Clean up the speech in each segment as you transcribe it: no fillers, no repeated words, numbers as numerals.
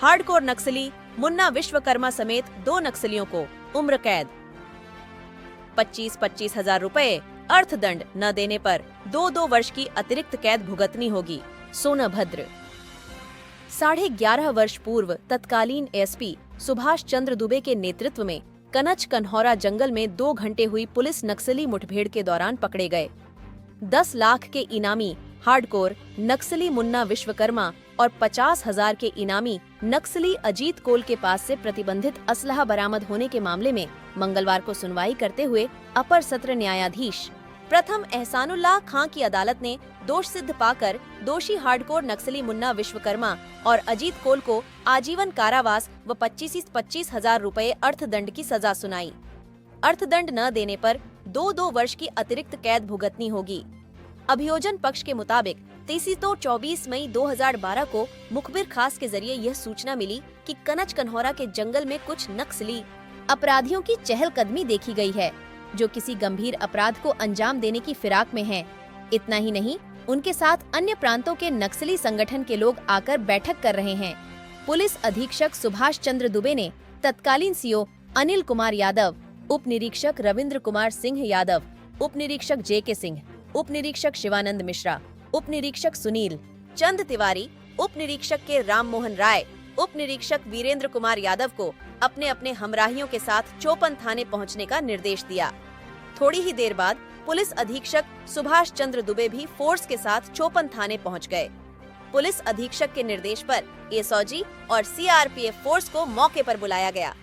Hardcore नक्सली मुन्ना विश्वकर्मा समेत 2 नक्सलियों को उम्र कैद। 25-25 हजार रुपए अर्थदंड न देने पर 2-2 वर्ष की अतिरिक्त कैद भुगतनी होगी। सोनभद्र। 11.5 वर्ष पूर्व तत्कालीन एसपी सुभाष चंद्र दुबे के नेतृत्व में कनच कन्हौरा जंगल में 2 घंटे हुई पुलिस नक्सली मुठभेड़ के दौरान पकड़े गए 10 लाख के इनामी हार्डकोर नक्सली मुन्ना विश्वकर्मा और 50,000 के इनामी नक्सली अजीत कोल के पास से प्रतिबंधित असलहा बरामद होने के मामले में मंगलवार को सुनवाई करते हुए अपर सत्र न्यायाधीश प्रथम एहसानुल्लाह खां की अदालत ने दोष सिद्ध पाकर दोषी हार्डकोर नक्सली मुन्ना विश्वकर्मा और अजीत कोल को आजीवन कारावास व 25 हजार रुपए अर्थदंड की सजा सुनाई। अर्थदंड न देने पर 2-2 वर्ष की अतिरिक्त कैद भुगतनी होगी। अभियोजन पक्ष के मुताबिक 24 मई 2012 को मुखबिर खास के जरिए यह सूचना मिली कि कनच कन्हौरा के जंगल में कुछ नक्सली अपराधियों की चहलकदमी देखी गई है, जो किसी गंभीर अपराध को अंजाम देने की फिराक में हैं। इतना ही नहीं, उनके साथ अन्य प्रांतों के नक्सली संगठन के लोग आकर बैठक कर रहे हैं। पुलिस अधीक्षक सुभाष चंद्र दुबे ने तत्कालीन सीओ अनिल कुमार यादव, उप निरीक्षक रविंद्र कुमार सिंह यादव, उप निरीक्षक JK सिंह, उप निरीक्षक शिवानंद मिश्रा, उप निरीक्षक सुनील चंद तिवारी, उप निरीक्षक के राम मोहन राय, उप निरीक्षक वीरेंद्र कुमार यादव को अपने अपने हमराहियों के साथ चौपन थाने पहुंचने का निर्देश दिया। थोड़ी ही देर बाद पुलिस अधीक्षक सुभाष चंद्र दुबे भी फोर्स के साथ चौपन थाने पहुंच गए। पुलिस अधीक्षक के निर्देश पर एसओजी और CRPF फोर्स को मौके पर बुलाया गया।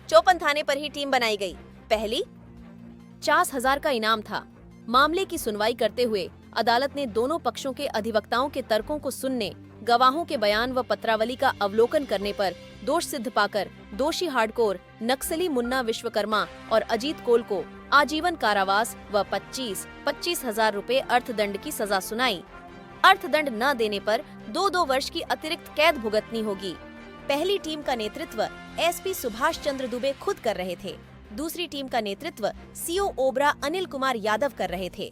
चौपन थाने पर ही टीम बनाई गई। पहली 50,000 का इनाम था। मामले की सुनवाई करते हुए अदालत ने दोनों पक्षों के अधिवक्ताओं के तर्कों को सुनने, गवाहों के बयान व पत्रावली का अवलोकन करने पर दोष सिद्ध पाकर दोषी हार्डकोर नक्सली मुन्ना विश्वकर्मा और अजीत कोल को आजीवन कारावास व 25 हजार रुपए अर्थदंड की सजा सुनाई। अर्थदंड न देने पर 2-2 वर्ष की अतिरिक्त कैद भुगतनी होगी। पहली टीम का नेतृत्व एसपी सुभाष चंद्र दुबे खुद कर रहे थे। दूसरी टीम का नेतृत्व सीओ ओबरा अनिल कुमार यादव कर रहे थे।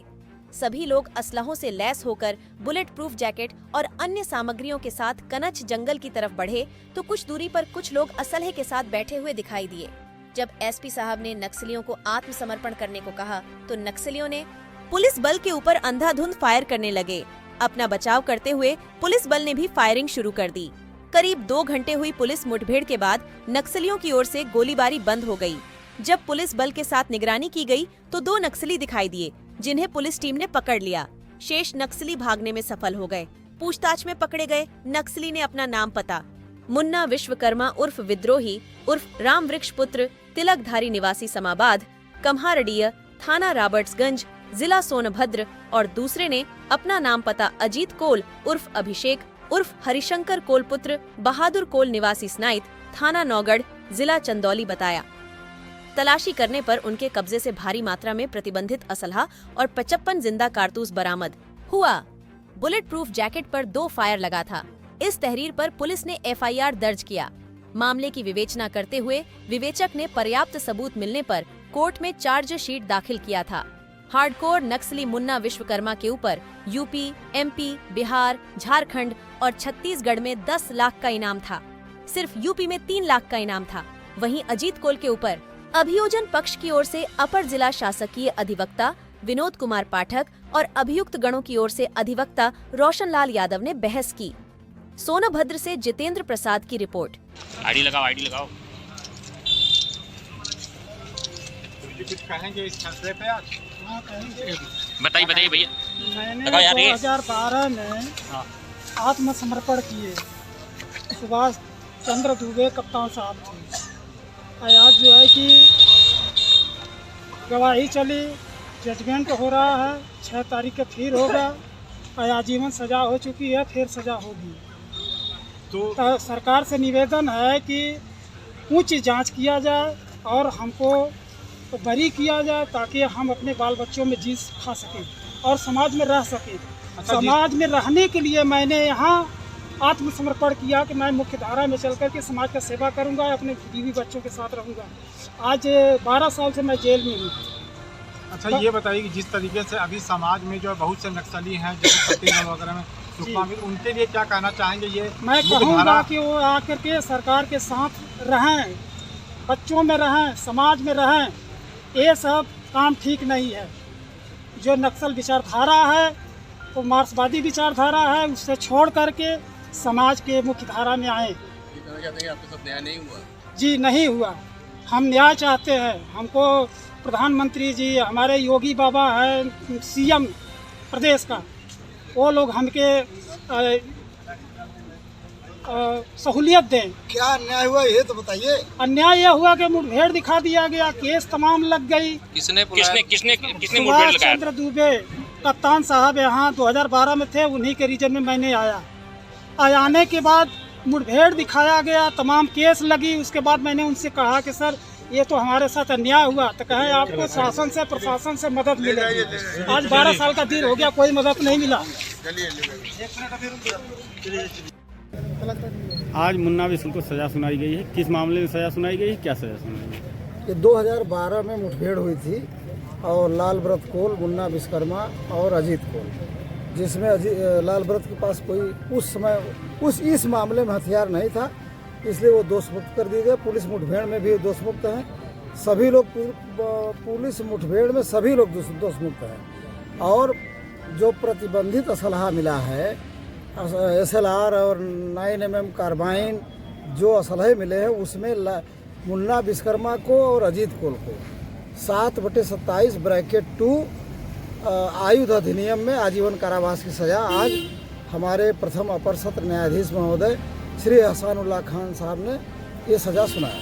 सभी लोग असलहों से लैस होकर बुलेट प्रूफ जैकेट और अन्य सामग्रियों के साथ कनच जंगल की तरफ बढ़े तो कुछ दूरी पर कुछ लोग असलहे के साथ बैठे हुए दिखाई दिए। जब एसपी साहब ने नक्सलियों को आत्मसमर्पण करने को कहा तो नक्सलियों ने पुलिस बल के ऊपर अंधाधुंध फायर करने लगे। अपना बचाव करते हुए पुलिस बल ने भी फायरिंग शुरू कर दी। करीब 2 घंटे हुई पुलिस मुठभेड़ के बाद नक्सलियों की ओर से गोलीबारी बंद हो गई। जब पुलिस बल के साथ निगरानी की गई तो 2 नक्सली दिखाई दिए, जिन्हें पुलिस टीम ने पकड़ लिया। शेष नक्सली भागने में सफल हो गए। पूछताछ में पकड़े गए नक्सली ने अपना नाम पता मुन्ना विश्वकर्मा उर्फ विद्रोही उर्फ राम वृक्ष पुत्र तिलकधारी निवासी समाबाद कम्हारडीह थाना रॉबर्ट्सगंज जिला सोनभद्र और दूसरे ने अपना नाम पता अजीत कोल उर्फ अभिषेक उर्फ हरिशंकर कोल पुत्र बहादुर कोल निवासी स्नाइत थाना नौगढ़ जिला चंदौली बताया। तलाशी करने पर उनके कब्जे से भारी मात्रा में प्रतिबंधित असलहा और 55 जिंदा कारतूस बरामद हुआ। बुलेट प्रूफ जैकेट पर 2 फायर लगा था। इस तहरीर पर पुलिस ने FIR दर्ज किया। मामले की विवेचना करते हुए विवेचक ने पर्याप्त सबूत मिलने पर कोर्ट में चार्जशीट दाखिल किया था। हार्डकोर नक्सली मुन्ना विश्वकर्मा के ऊपर यूपी, MP, बिहार, झारखंड और छत्तीसगढ़ में 10 लाख का इनाम था। सिर्फ यूपी में 3 लाख का इनाम था। वहीं अजीत कोल के ऊपर अभियोजन पक्ष की ओर से अपर जिला शासकीय अधिवक्ता विनोद कुमार पाठक और अभियुक्त गणों की ओर से अधिवक्ता रोशनलाल यादव ने बहस की। सोनभद्र से जितेंद्र प्रसाद की रिपोर्ट। आईडी लगाओ। कुछ कहेंगे इस फैसले पे आज? हाँ कहेंगे। बताइए भैया। मैंने 2012 में आत्मसमर्पण किए। सुभाष चंद्र दुबे कप्तान साहब थे। आज जो है कि गवाही चली, जजमेंट हो रहा है, 6 तारीख के फिर होगा। आजीवन सजा हो चुकी है, फिर सजा होगी। तो सरकार से निवेदन है कि उच्च जांच किया जाए और हमको बरी किया जाए ताकि हम अपने बाल बच्चों में जी खा सकें और समाज में रह सकें। समाज में रहने के लिए मैंने यहाँ आत्मसमर्पण किया कि मैं मुख्य धारा में चल कर के समाज का सेवा करूंगा, अपने बीवी बच्चों के साथ रहूंगा। आज 12 साल से मैं जेल में हूँ। अच्छा, ये बताइए कि जिस तरीके से अभी समाज में जो है बहुत से नक्सली हैं, जैसे छत्तीसगढ़ वगैरह में सुखमा मिल, उनके लिए क्या कहना चाहेंगे? ये मैं कहूँगा कि वो आकर के सरकार के साथ रहें, बच्चों में रहें, समाज में रहें। ये सब काम ठीक नहीं है। जो नक्सल विचारधारा है वो मार्क्सवादी विचारधारा है, उससे छोड़ करके समाज के मुख्य धारा में आए। आपके साथ न्याय नहीं हुआ? जी नहीं हुआ। हम न्याय चाहते हैं। हमको प्रधानमंत्री जी, हमारे योगी बाबा है सीएम प्रदेश का, वो लोग हमके सहूलियत दें। क्या अन्याय हुआ ये तो बताइए। अन्याय यह हुआ कि मुठभेड़ दिखा दिया गया, केस तमाम लग गई। किसने मुठभेड़ सुभाष लगाया? चंद्र दुबे कप्तान साहब यहाँ 2012 में थे, उन्हीं के रीजन में मैंने आने के बाद मुठभेड़ दिखाया गया, तमाम केस लगी। उसके बाद मैंने उनसे कहा कि सर ये तो हमारे साथ अन्याय हुआ, तो कहे आपको शासन से प्रशासन से मदद मिलेगी। आज 12 साल का दिन हो गया, कोई मदद नहीं मिला। आज मुन्ना बिस्कुल को सज़ा सुनाई गई है। किस मामले में सज़ा सुनाई गई है, क्या सज़ा सुनाई गई है? ये 2012 में मुठभेड़ हुई थी और लाल व्रत कोल, मुन्ना विश्वकर्मा और अजीत कोल, जिसमें लाल व्रत के पास कोई उस समय इस मामले में हथियार नहीं था, इसलिए वो दोषमुक्त कर दिए गए। पुलिस मुठभेड़ में भी दोषमुक्त हैं। सभी लोग पुलिस मुठभेड़ में सभी लोग दोषमुक्त हैं। और जो प्रतिबंधित असलहा मिला है, SLR और 9mm कार्बाइन, जो असलहे मिले हैं उसमें मुन्ना विश्वकर्मा को और अजीत कोल को 7/27 ब्रैकेट 2 आयुध अधिनियम में आजीवन कारावास की सज़ा आज हमारे प्रथम अपर सत्र न्यायाधीश महोदय श्री हसानुल्लाह खान साहब ने ये सज़ा सुनाया।